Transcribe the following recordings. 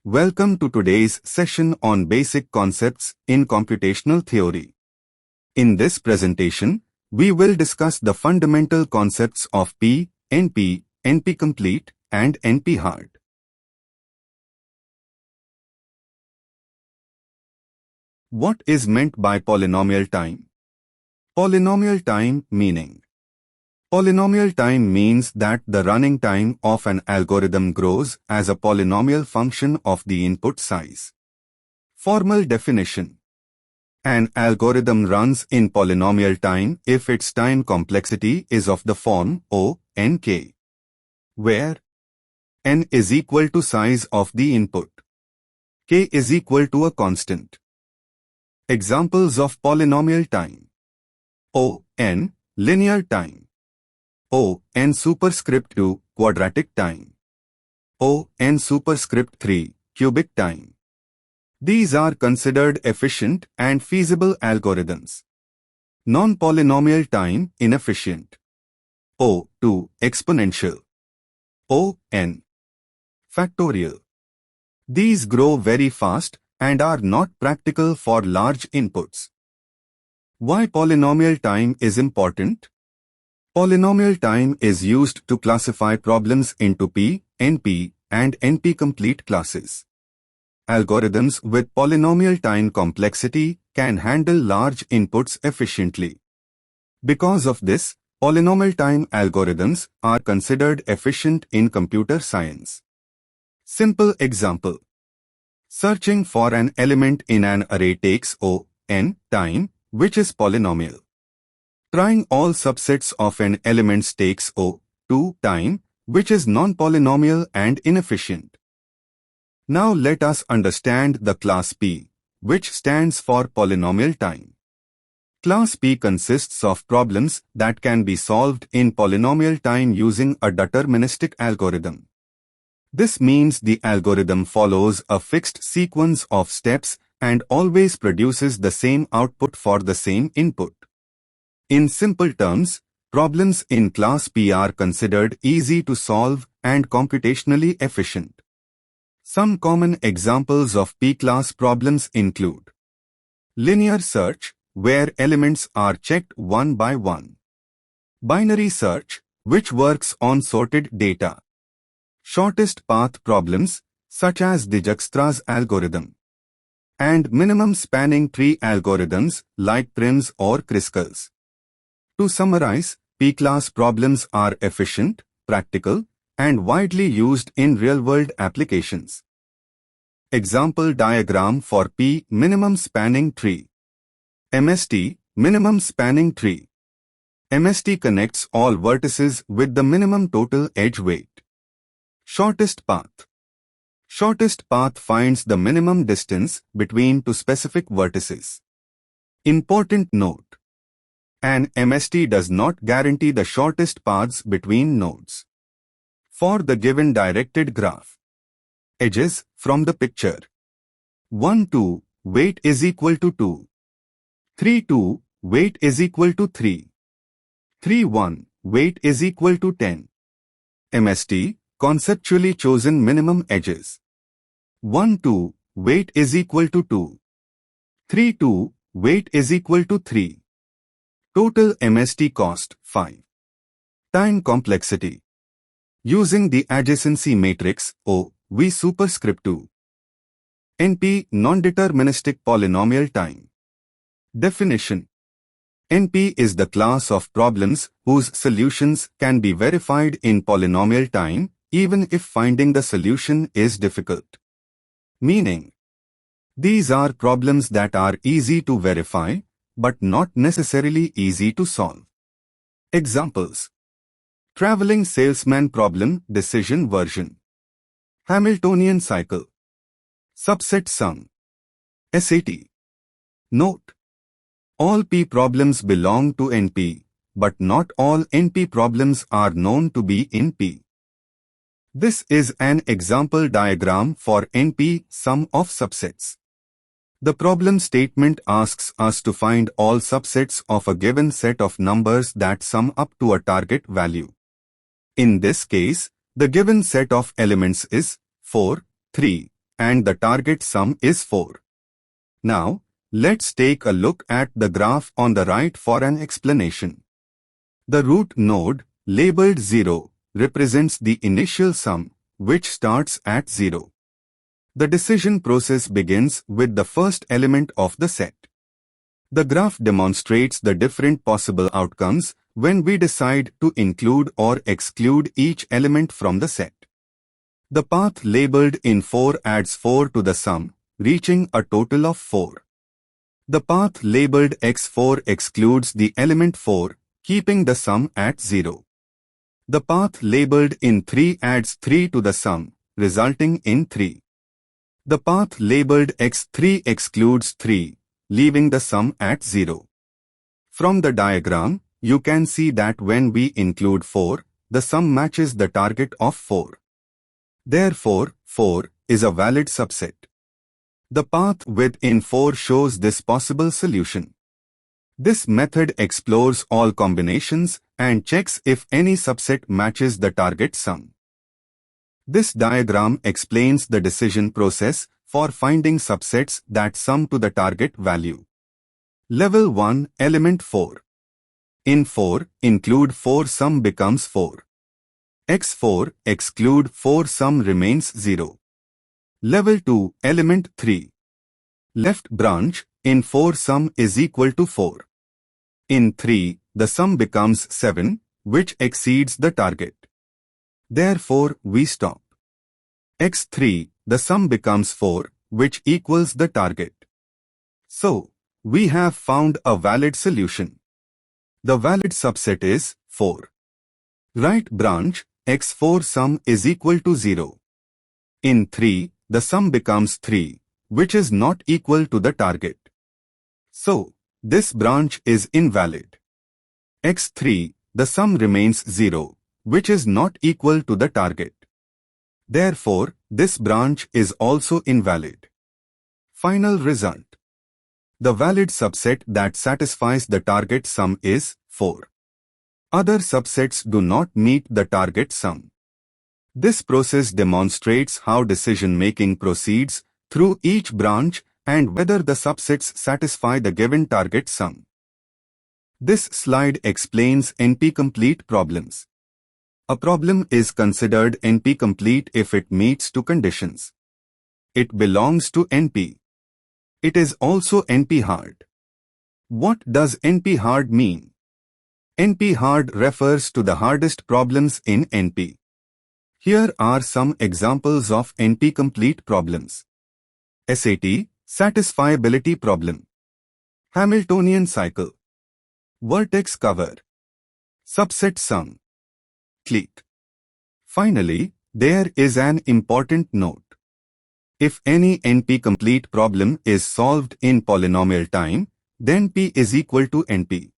Welcome to today's session on basic concepts in computational theory. In this presentation, we will discuss the fundamental concepts of P, NP, NP-complete, and NP-hard. What is meant by polynomial time? Polynomial time meaning. Polynomial time means that the running time of an algorithm grows as a polynomial function of the input size. Formal definition. An algorithm runs in polynomial time if its time complexity is of the form O, Nk, where n is equal to size of the input. K is equal to a constant. Examples of polynomial time. O, n, linear time. O, n superscript 2, quadratic time. O, n superscript 3, cubic time. These are considered efficient and feasible algorithms. Non-polynomial time, inefficient. O, 2, exponential. O, n, factorial. These grow very fast and are not practical for large inputs. Why polynomial time is important? Polynomial time is used to classify problems into P, NP, and NP-complete classes. Algorithms with polynomial time complexity can handle large inputs efficiently. Because of this, polynomial time algorithms are considered efficient in computer science. Simple example. Searching for an element in an array takes O, n, time, which is polynomial. Trying all subsets of an element takes O, 2, time, which is non-polynomial and inefficient. Now let us understand the class P, which stands for polynomial time. Class P consists of problems that can be solved in polynomial time using a deterministic algorithm. This means the algorithm follows a fixed sequence of steps and always produces the same output for the same input. In simple terms, problems in class P are considered easy to solve and computationally efficient. Some common examples of P-class problems include linear search, where elements are checked one by one. Binary search, which works on sorted data. Shortest path problems, such as Dijkstra's algorithm. And minimum spanning tree algorithms like Prim's or Criscal's. To summarize, P-class problems are efficient, practical, and widely used in real-world applications. Example diagram for P minimum spanning tree. MST, minimum spanning tree. MST connects all vertices with the minimum total edge weight. Shortest path. Shortest path finds the minimum distance between two specific vertices. Important note. An MST does not guarantee the shortest paths between nodes. For the given directed graph. Edges from the picture. 1, 2, weight is equal to 2. 3, 2, weight is equal to 3. 3, 1, weight is equal to 10. MST, conceptually chosen minimum edges. 1, 2, weight is equal to 2. 3, 2, weight is equal to 3. Total MST cost, 5. Time complexity. Using the adjacency matrix, O, V superscript 2. NP, non-deterministic polynomial time. Definition. NP is the class of problems whose solutions can be verified in polynomial time, even if finding the solution is difficult. Meaning, these are problems that are easy to verify, but not necessarily easy to solve. Examples. Traveling salesman problem, decision version. Hamiltonian cycle. Subset sum. SAT. Note. All P problems belong to NP, but not all NP problems are known to be in P. This is an example diagram for NP sum of subsets. The problem statement asks us to find all subsets of a given set of numbers that sum up to a target value. In this case, the given set of elements is 4, 3, and the target sum is 4. Now, let's take a look at the graph on the right for an explanation. The root node, labeled 0, represents the initial sum, which starts at 0. The decision process begins with the first element of the set. The graph demonstrates the different possible outcomes when we decide to include or exclude each element from the set. The path labeled in 4 adds 4 to the sum, reaching a total of 4. The path labeled x4 excludes the element 4, keeping the sum at 0. The path labeled in 3 adds 3 to the sum, resulting in 3. The path labeled x3 excludes 3, leaving the sum at 0. From the diagram, you can see that when we include 4, the sum matches the target of 4. Therefore, 4 is a valid subset. The path within 4 shows this possible solution. This method explores all combinations and checks if any subset matches the target sum. This diagram explains the decision process for finding subsets that sum to the target value. Level 1, element 4. In 4, include 4 sum becomes 4. x4, exclude 4 sum remains 0. Level 2, element 3. Left branch, in 4 sum is equal to 4. In 3, the sum becomes 7, which exceeds the target. Therefore, we stop. x3, the sum becomes 4, which equals the target. So, we have found a valid solution. The valid subset is 4. Right branch, x4 sum is equal to 0. In 3, the sum becomes 3, which is not equal to the target. So, this branch is invalid. x3, the sum remains 0, which is not equal to the target. Therefore, this branch is also invalid. Final result. The valid subset that satisfies the target sum is 4. Other subsets do not meet the target sum. This process demonstrates how decision-making proceeds through each branch and whether the subsets satisfy the given target sum. This slide explains NP-complete problems. A problem is considered NP-complete if it meets two conditions. It belongs to NP. It is also NP-hard. What does NP-hard mean? NP-hard refers to the hardest problems in NP. Here are some examples of NP-complete problems. SAT, satisfiability problem. Hamiltonian cycle. Vertex cover. Subset sum. Clique. Finally, there is an important note. If any NP-complete problem is solved in polynomial time, then P is equal to NP.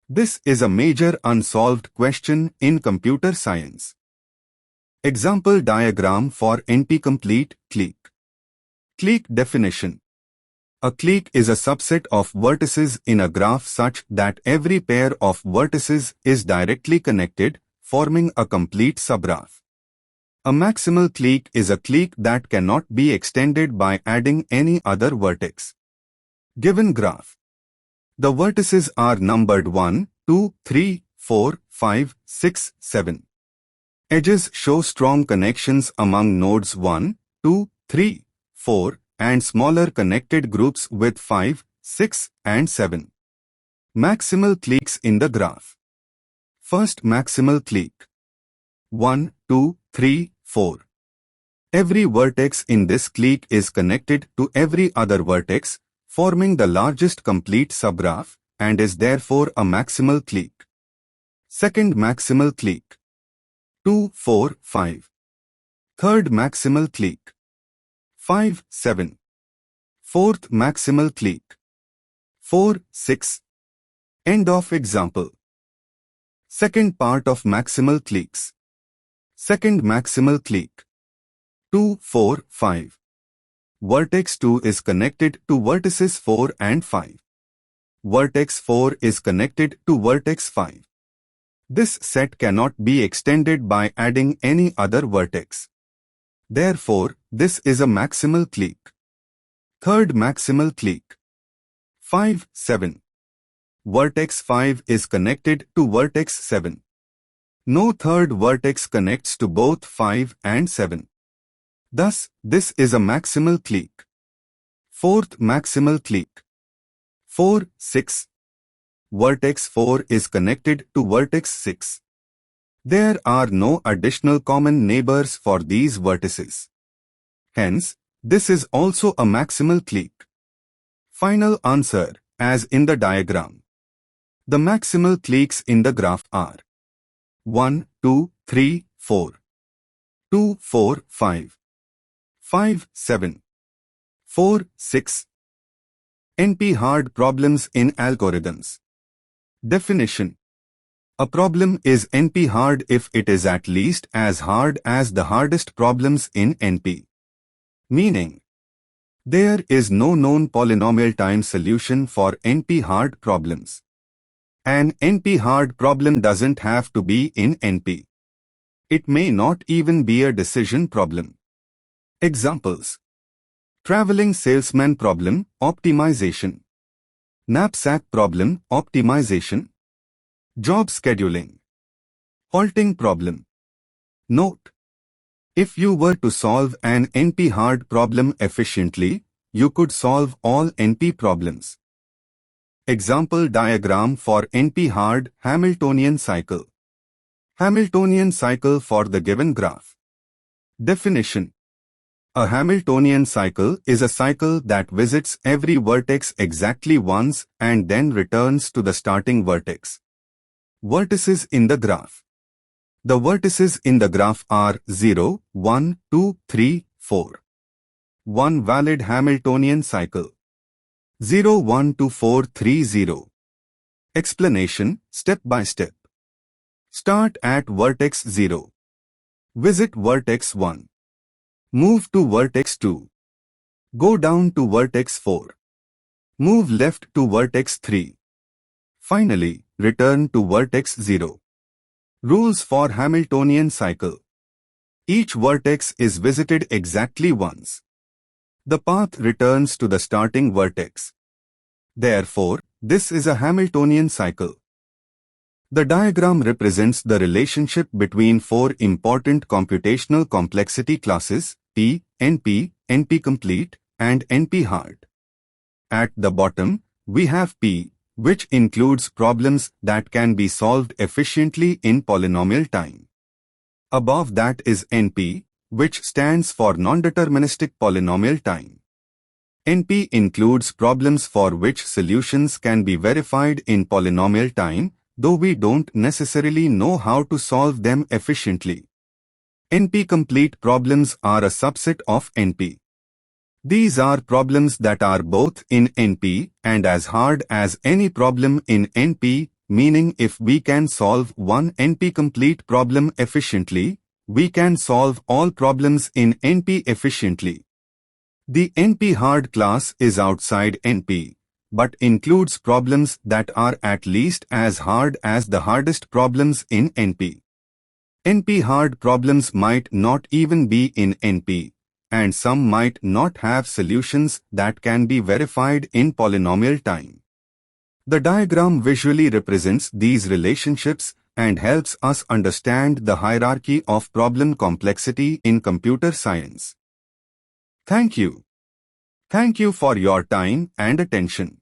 This is a major unsolved question in computer science. Example diagram for NP-complete clique. Clique definition. A clique is a subset of vertices in a graph such that every pair of vertices is directly connected, forming a complete subgraph. A maximal clique is a clique that cannot be extended by adding any other vertex. Given graph. The vertices are numbered 1, 2, 3, 4, 5, 6, 7. Edges show strong connections among nodes 1, 2, 3, 4, and smaller connected groups with 5, 6, and 7. Maximal cliques in the graph. First maximal clique. 1, 2, 3, 4. Every vertex in this clique is connected to every other vertex, forming the largest complete subgraph, and is therefore a maximal clique. Second maximal clique. 2, 4, 5. Third maximal clique. 5, 7. Fourth maximal clique. 4, 6. End of example. Second part of maximal cliques. Second maximal clique. 2, 4, 5. Vertex 2 is connected to vertices 4 and 5. Vertex 4 is connected to vertex 5. This set cannot be extended by adding any other vertex. Therefore, this is a maximal clique. Third maximal clique. 5, 7. Vertex 5 is connected to vertex 7. No third vertex connects to both 5 and 7. Thus, this is a maximal clique. Fourth maximal clique. 4, 6. Vertex 4 is connected to vertex 6. There are no additional common neighbors for these vertices. Hence, this is also a maximal clique. Final answer, as in the diagram. The maximal cliques in the graph are 1, 2, 3, 4, 2, 4, 5, 5, 7, 4, 6. NP-hard problems in algorithms. Definition. A problem is NP-hard if it is at least as hard as the hardest problems in NP. Meaning, there is no known polynomial time solution for NP-hard problems. An NP-hard problem doesn't have to be in NP. It may not even be a decision problem. Examples. Traveling salesman problem, optimization. Knapsack problem, optimization. Job scheduling. Halting problem. Note: if you were to solve an NP-hard problem efficiently, you could solve all NP problems. Example diagram for NP-hard Hamiltonian cycle. Hamiltonian cycle for the given graph. Definition. A Hamiltonian cycle is a cycle that visits every vertex exactly once and then returns to the starting vertex. Vertices in the graph. The vertices in the graph are 0, 1, 2, 3, 4. One valid Hamiltonian cycle. 0, 1, 2, 4, 3, 0. Explanation, step by step. Start at vertex 0. Visit vertex 1. Move to vertex 2. Go down to vertex 4. Move left to vertex 3. Finally, return to vertex 0. Rules for Hamiltonian cycle. Each vertex is visited exactly once. The path returns to the starting vertex. Therefore, this is a Hamiltonian cycle. The diagram represents the relationship between four important computational complexity classes, P, NP, NP-complete, and NP-hard. At the bottom, we have P, which includes problems that can be solved efficiently in polynomial time. Above that is NP, which stands for non-deterministic polynomial time. NP includes problems for which solutions can be verified in polynomial time, though we don't necessarily know how to solve them efficiently. NP-complete problems are a subset of NP. These are problems that are both in NP and as hard as any problem in NP, meaning if we can solve one NP-complete problem efficiently, we can solve all problems in NP efficiently. The NP-hard class is outside NP, but includes problems that are at least as hard as the hardest problems in NP. NP-hard problems might not even be in NP, and some might not have solutions that can be verified in polynomial time. The diagram visually represents these relationships and helps us understand the hierarchy of problem complexity in computer science. Thank you. Thank you for your time and attention.